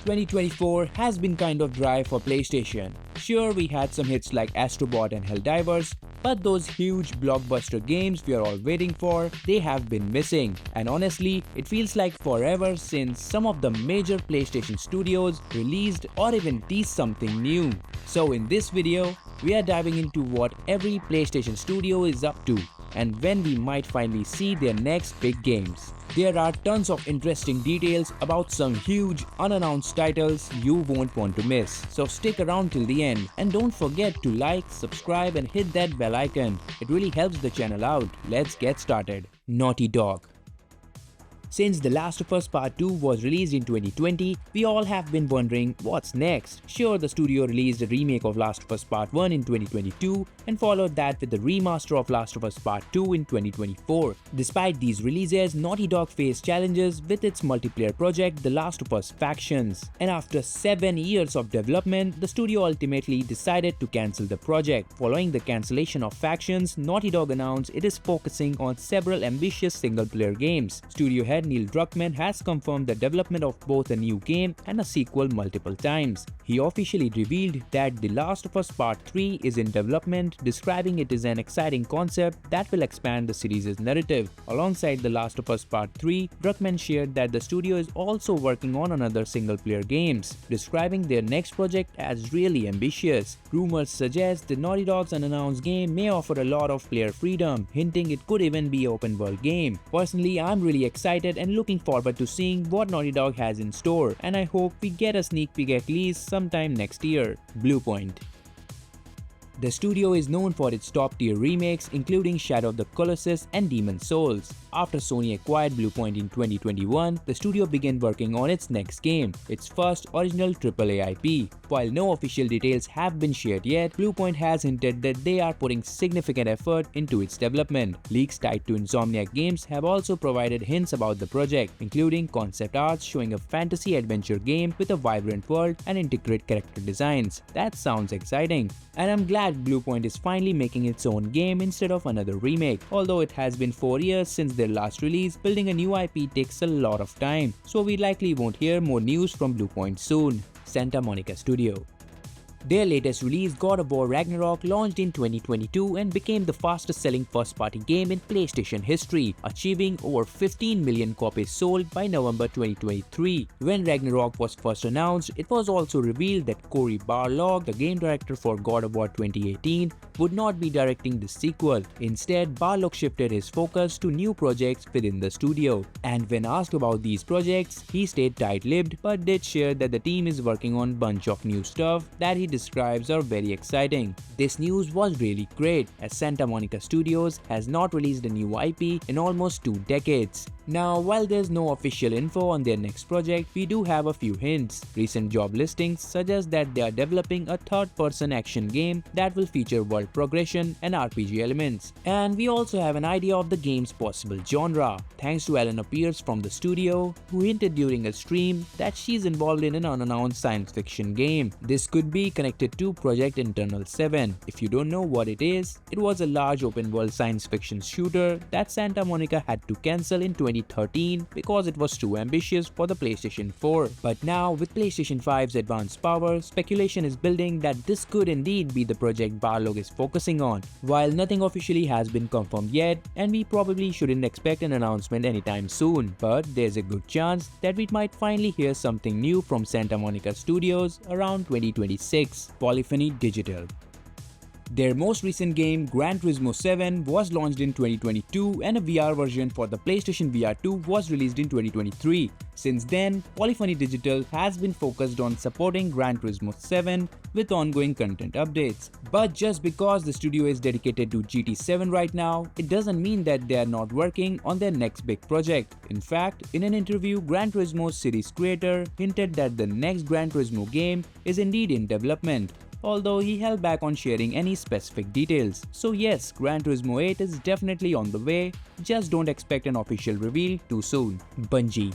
2024 has been kind of dry for PlayStation. Sure, we had some hits like Astrobot and Helldivers, but those huge blockbuster games we are all waiting for, they have been missing. And honestly, it feels like forever since some of the major PlayStation studios released or even teased something new. So in this video, we are diving into what every PlayStation studio is up to and when we might finally see their next big games. There are tons of interesting details about some huge unannounced titles you won't want to miss. So stick around till the end and don't forget to like, subscribe and hit that bell icon. It really helps the channel out. Let's get started. Naughty Dog. Since The Last of Us Part 2 was released in 2020, we all have been wondering what's next. Sure, the studio released a remake of Last of Us Part 1 in 2022 and followed that with the remaster of Last of Us Part 2 in 2024. Despite these releases, Naughty Dog faced challenges with its multiplayer project The Last of Us Factions. And after 7 years of development, the studio ultimately decided to cancel the project. Following the cancellation of Factions, Naughty Dog announced it is focusing on several ambitious single-player games. Studio head Neil Druckmann has confirmed the development of both a new game and a sequel multiple times. He officially revealed that The Last of Us Part 3 is in development, describing it as an exciting concept that will expand the series' narrative. Alongside The Last of Us Part 3, Druckmann shared that the studio is also working on another single-player games, describing their next project as really ambitious. Rumors suggest the Naughty Dog's unannounced game may offer a lot of player freedom, hinting it could even be an open-world game. Personally, I'm really excited and looking forward to seeing what Naughty Dog has in store, and I hope we get a sneak peek at least sometime next year. Bluepoint. The studio is known for its top-tier remakes including Shadow of the Colossus and Demon's Souls. After Sony acquired Bluepoint in 2021, the studio began working on its next game, its first original AAA IP. While no official details have been shared yet, Bluepoint has hinted that they are putting significant effort into its development. Leaks tied to Insomniac Games have also provided hints about the project, including concept arts showing a fantasy adventure game with a vibrant world and intricate character designs. That sounds exciting. And I'm glad Bluepoint is finally making its own game instead of another remake. Although it has been 4 years since their last release, building a new IP takes a lot of time, so we likely won't hear more news from Bluepoint soon. Santa Monica Studio. Their latest release, God of War Ragnarok, launched in 2022 and became the fastest-selling first-party game in PlayStation history, achieving over 15 million copies sold by November 2023. When Ragnarok was first announced, it was also revealed that Cory Barlog, the game director for God of War 2018, would not be directing the sequel. Instead, Barlog shifted his focus to new projects within the studio. And when asked about these projects, he stayed tight-lipped but did share that the team is working on a bunch of new stuff that he describes are very exciting. This news was really great, as Santa Monica Studios has not released a new IP in almost 2 decades. Now, while there's no official info on their next project, we do have a few hints. Recent job listings suggest that they are developing a third-person action game that will feature world progression and RPG elements. And we also have an idea of the game's possible genre, thanks to Eleanor Pierce from the studio, who hinted during a stream that she's involved in an unannounced science fiction game. This could be connected to Project Internal 7. If you don't know what it is, it was a large open-world science fiction shooter that Santa Monica had to cancel in 2013 because it was too ambitious for the PlayStation 4. But now, with PlayStation 5's advanced power, speculation is building that this could indeed be the project Barlog is focusing on. While nothing officially has been confirmed yet, and we probably shouldn't expect an announcement anytime soon, but there's a good chance that we might finally hear something new from Santa Monica Studios around 2026. Polyphony Digital. Their most recent game, Gran Turismo 7, was launched in 2022 and a VR version for the PlayStation VR 2 was released in 2023. Since then, Polyphony Digital has been focused on supporting Gran Turismo 7 with ongoing content updates. But just because the studio is dedicated to GT7 right now, it doesn't mean that they are not working on their next big project. In fact, in an interview, Gran Turismo series creator hinted that the next Gran Turismo game is indeed in development, although he held back on sharing any specific details. So yes, Gran Turismo 8 is definitely on the way, just don't expect an official reveal too soon. Bungie.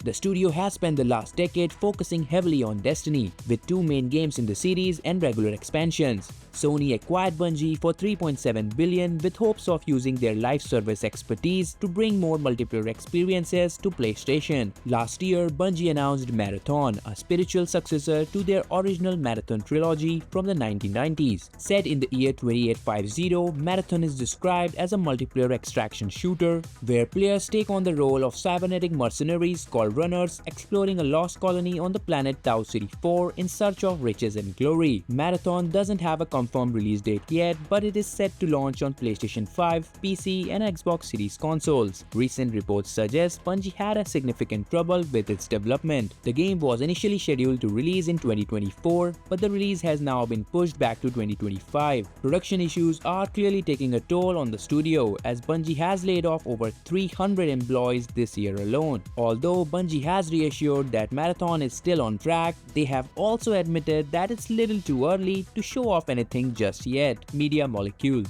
The studio has spent the last decade focusing heavily on Destiny, with 2 main games in the series and regular expansions. Sony acquired Bungie for $3.7 billion with hopes of using their live service expertise to bring more multiplayer experiences to PlayStation. Last year, Bungie announced Marathon, a spiritual successor to their original Marathon trilogy from the 1990s. Set in the year 2850, Marathon is described as a multiplayer extraction shooter where players take on the role of cybernetic mercenaries called runners, exploring a lost colony on the planet Tau City 4 in search of riches and glory. Marathon doesn't have a confirmed release date yet, but it is set to launch on PlayStation 5, PC and Xbox Series consoles. Recent reports suggest Bungie had a significant trouble with its development. The game was initially scheduled to release in 2024, but the release has now been pushed back to 2025. Production issues are clearly taking a toll on the studio, as Bungie has laid off over 300 employees this year alone. Although Bungie has reassured that Marathon is still on track, they have also admitted that it's little too early to show off anything just yet. Media Molecule.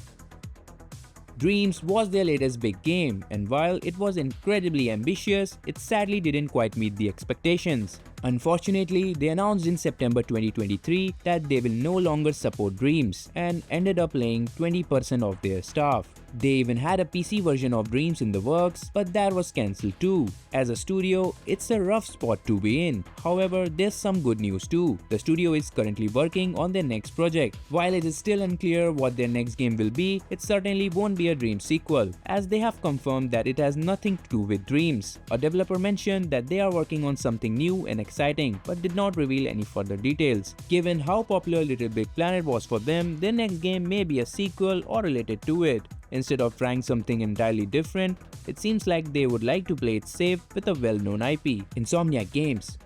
Dreams was their latest big game, and while it was incredibly ambitious, it sadly didn't quite meet the expectations. Unfortunately, they announced in September 2023 that they will no longer support Dreams and ended up laying 20% of their staff. They even had a PC version of Dreams in the works, but that was cancelled too. As a studio, it's a rough spot to be in. However, there's some good news too. The studio is currently working on their next project. While it is still unclear what their next game will be, it certainly won't be a Dreams sequel, as they have confirmed that it has nothing to do with Dreams. A developer mentioned that they are working on something new and exciting, but did not reveal any further details. Given how popular Little Big Planet was for them, their next game may be a sequel or related to it. Instead of trying something entirely different, it seems like they would like to play it safe with a well-known IP. Insomniac Games.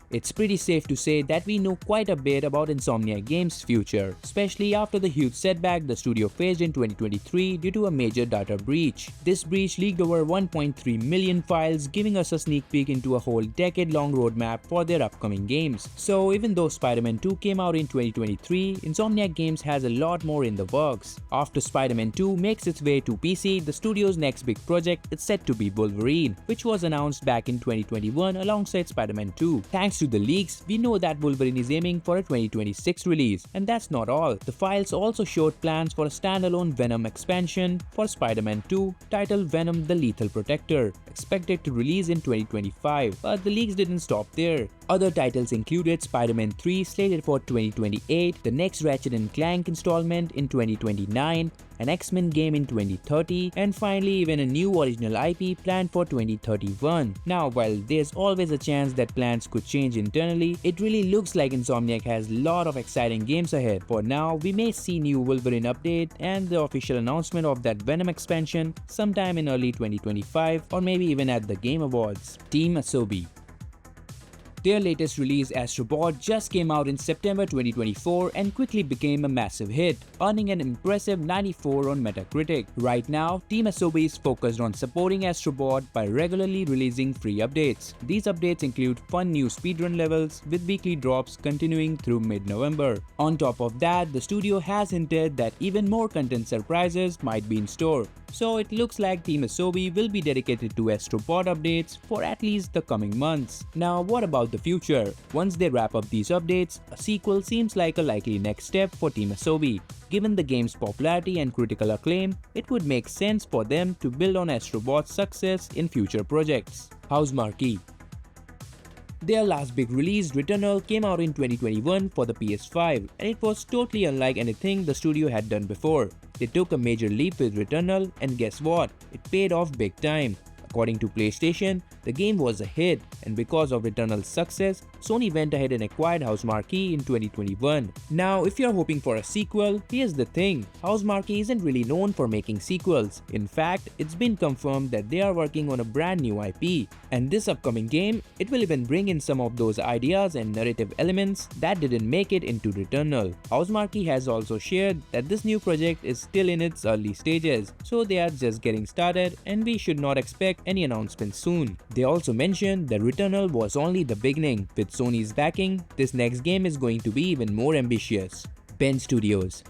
It's pretty safe to say that we know quite a bit about Insomniac Games' future, especially after the huge setback the studio faced in 2023 due to a major data breach. This breach leaked over 1.3 million files, giving us a sneak peek into a whole decade-long roadmap for their upcoming games. So even though Spider-Man 2 came out in 2023, Insomniac Games has a lot more in the works. After Spider-Man 2 makes its way to PC, the studio's next big project is set to be Wolverine, which was announced back in 2021 alongside Spider-Man 2. Thanks to the leaks, we know that Wolverine is aiming for a 2026 release, and that's not all. The files also showed plans for a standalone Venom expansion for Spider-Man 2 titled Venom: The Lethal Protector, expected to release in 2025, but the leaks didn't stop there. Other titles included Spider-Man 3 slated for 2028, the next Ratchet & Clank installment in 2029, an X-Men game in 2030, and finally even a new original IP planned for 2031. Now, while there's always a chance that plans could change internally, it really looks like Insomniac has a lot of exciting games ahead. For now, we may see new Wolverine update and the official announcement of that Venom expansion sometime in early 2025 or maybe even at the Game Awards. Team Asobi. Their latest release, Astrobot, just came out in September 2024 and quickly became a massive hit, earning an impressive 94 on Metacritic. Right now, Team Asobi is focused on supporting Astrobot by regularly releasing free updates. These updates include fun new speedrun levels with weekly drops continuing through mid-November. On top of that, the studio has hinted that even more content surprises might be in store. So it looks like Team Asobi will be dedicated to Astrobot updates for at least the coming months. Now, what about the future? Once they wrap up these updates, a sequel seems like a likely next step for Team Asobi. Given the game's popularity and critical acclaim, it would make sense for them to build on Astrobot's success in future projects. Housemarque. Their last big release, Returnal, came out in 2021 for the PS5, and it was totally unlike anything the studio had done before. They took a major leap with Returnal, and guess what? It paid off big time. According to PlayStation, the game was a hit, and because of Returnal's success, Sony went ahead and acquired Housemarque in 2021. Now, if you're hoping for a sequel, here's the thing. Housemarque isn't really known for making sequels. In fact, it's been confirmed that they are working on a brand new IP. And this upcoming game, it will even bring in some of those ideas and narrative elements that didn't make it into Returnal. Housemarque has also shared that this new project is still in its early stages, so they are just getting started and we should not expect any announcements soon. They also mentioned that Returnal was only the beginning. With Sony's backing, this next game is going to be even more ambitious. Ben Studios.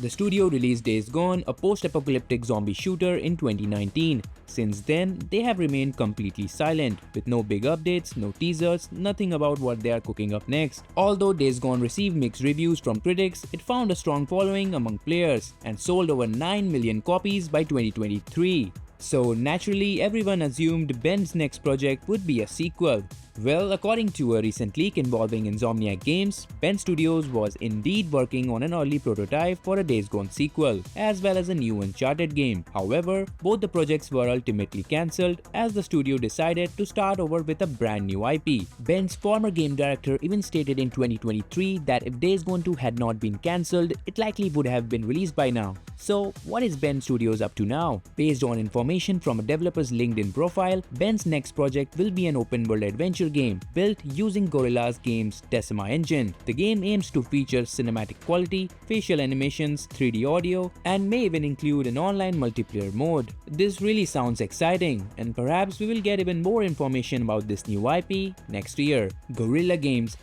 The studio released Days Gone, a post-apocalyptic zombie shooter in 2019. Since then, they have remained completely silent, with no big updates, no teasers, nothing about what they are cooking up next. Although Days Gone received mixed reviews from critics, it found a strong following among players and sold over 9 million copies by 2023. So naturally, everyone assumed Ben's next project would be a sequel. Well, according to a recent leak involving Insomniac Games, Ben Studios was indeed working on an early prototype for a Days Gone sequel, as well as a new Uncharted game. However, both the projects were ultimately cancelled as the studio decided to start over with a brand new IP. Ben's former game director even stated in 2023 that if Days Gone 2 had not been cancelled, it likely would have been released by now. So, what is Ben Studios up to now? Based on information from a developer's LinkedIn profile, Ben's next project will be an open-world adventure game built using Guerrilla Games' Decima engine. The game aims to feature cinematic quality, facial animations, 3D audio, and may even include an online multiplayer mode. This really sounds exciting, and perhaps we will get even more information about this new IP next year. Guerrilla Games.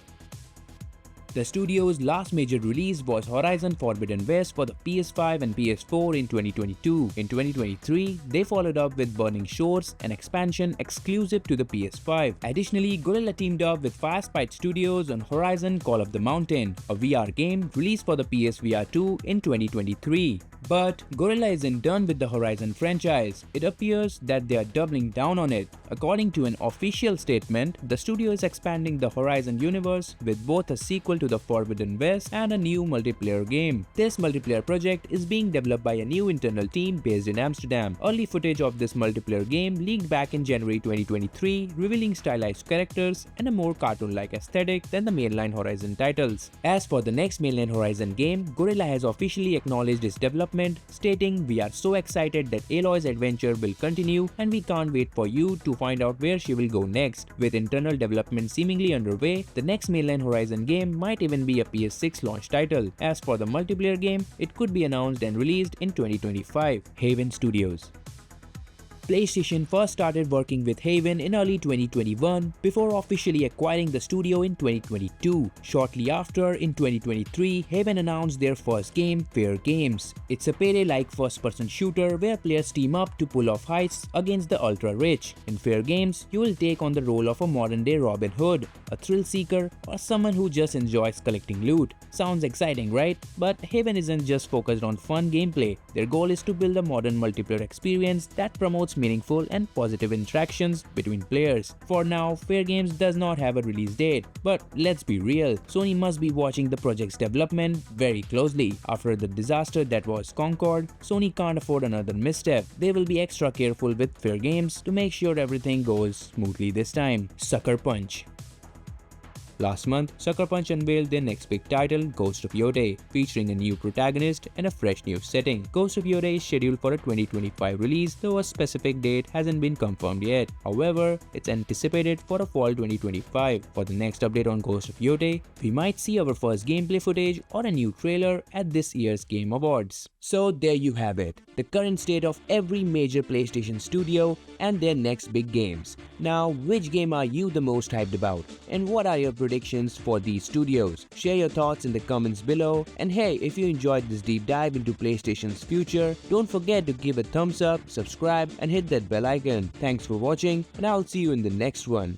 The studio's last major release was Horizon Forbidden West for the PS5 and PS4 in 2022. In 2023, they followed up with Burning Shores, an expansion exclusive to the PS5. Additionally, Guerrilla teamed up with Firespite Studios on Horizon Call of the Mountain, a VR game released for the PSVR 2 in 2023. But Guerrilla isn't done with the Horizon franchise. It appears that they are doubling down on it. According to an official statement, the studio is expanding the Horizon universe with both a sequel to the Forbidden West and a new multiplayer game. This multiplayer project is being developed by a new internal team based in Amsterdam. Early footage of this multiplayer game leaked back in January 2023, revealing stylized characters and a more cartoon-like aesthetic than the mainline Horizon titles. As for the next mainline Horizon game, Guerrilla has officially acknowledged its development, stating, "We are so excited that Aloy's adventure will continue and we can't wait for you to find out where she will go next." With internal development seemingly underway, the next mainline Horizon game might even be a PS6 launch title. As for the multiplayer game, it could be announced and released in 2025. Haven Studios. PlayStation first started working with Haven in early 2021 before officially acquiring the studio in 2022. Shortly after, in 2023, Haven announced their first game, Fairgames. It's a payday-like first-person shooter where players team up to pull off heists against the ultra-rich. In Fairgames, you will take on the role of a modern-day Robin Hood, a thrill-seeker, or someone who just enjoys collecting loot. Sounds exciting, right? But Haven isn't just focused on fun gameplay. Their goal is to build a modern multiplayer experience that promotes meaningful and positive interactions between players. For now, Fairgames does not have a release date, but let's be real, Sony must be watching the project's development very closely. After the disaster that was Concord, Sony can't afford another misstep. They will be extra careful with Fairgames to make sure everything goes smoothly this time. Sucker Punch. Last month, Sucker Punch unveiled their next big title, Ghost of Yotei, featuring a new protagonist and a fresh new setting. Ghost of Yotei is scheduled for a 2025 release, though a specific date hasn't been confirmed yet. However, it's anticipated for a fall 2025. For the next update on Ghost of Yotei, we might see our first gameplay footage or a new trailer at this year's Game Awards. So there you have it, the current state of every major PlayStation studio and their next big games. Now, which game are you the most hyped about? And what are your predictions for these studios? Share your thoughts in the comments below. And hey, if you enjoyed this deep dive into PlayStation's future, don't forget to give a thumbs up, subscribe, and hit that bell icon. Thanks for watching, and I'll see you in the next one.